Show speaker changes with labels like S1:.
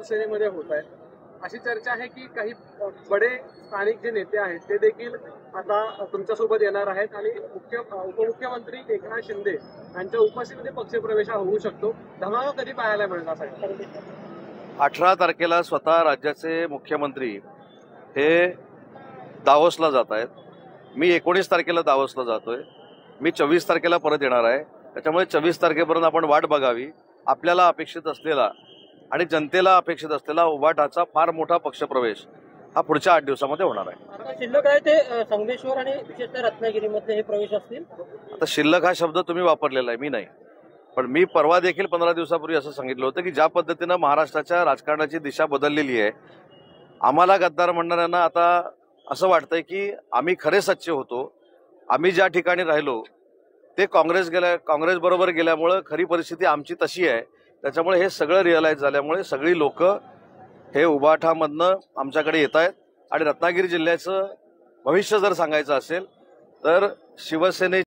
S1: शिवसेनेमध्ये होत आहे। अशी चर्चा आहे की काही बडे स्थानिक जे नेते आहेत ते देखील आता तुमच्यासोबत येणार आहेत आणि उपमुख्यमंत्री एकनाथ शिंदे यांच्या उपस्थितीमध्ये पक्षप्रवेश होऊ शकतो। धमाका कधी पाहायला मिळेल असं?
S2: 18 तारखेला स्वतः राज्याचे मुख्यमंत्री हे दावोसला जात आहेत। मी 19 तारखेला दावोसला जातोय। मी 24 तारखेला परत येणार आहे। त्याच्यामुळे 24 तारखेपर्यंत आपण वाट बघावी। आपल्याला अपेक्षित असलेला आणि जनतेला अपेक्षित असलेला उभाटाचा फार मोठा पक्षप्रवेश हा पुढच्या 8 दिवसामध्ये होणार आहे।
S3: शिल्लक आहे ते संगमेश्वर आणि विशेषतः रत्नागिरीमध्ये हे प्रवेश असतील।
S2: आता शिल्लक हा शब्द तुम्ही वापरलेला आहे, मी नाही। पण मी परवा देखील 15 दिवसापूर्वी असं सांगितलं होतं की ज्या पद्धतीनं महाराष्ट्राच्या राजकारणाची दिशा बदललेली आहे, आम्हाला गद्दार म्हणणाऱ्यांना आता असं वाटतंय की आम्ही खरे सच्चे होतो। आम्ही ज्या ठिकाणी राहिलो ते काँग्रेस बरोबर गेल्यामुळे खरी परिस्थिती आमची तशी आहे। त्याच्यामुळे हे सगळं रिअलाइज झाल्यामुळे सगळी लोक हे उभाठामधनं आमच्याकडे येत आहेत। आणि रत्नागिरी जिल्ह्याचं भविष्य जर सांगायचं असेल तर शिवसेने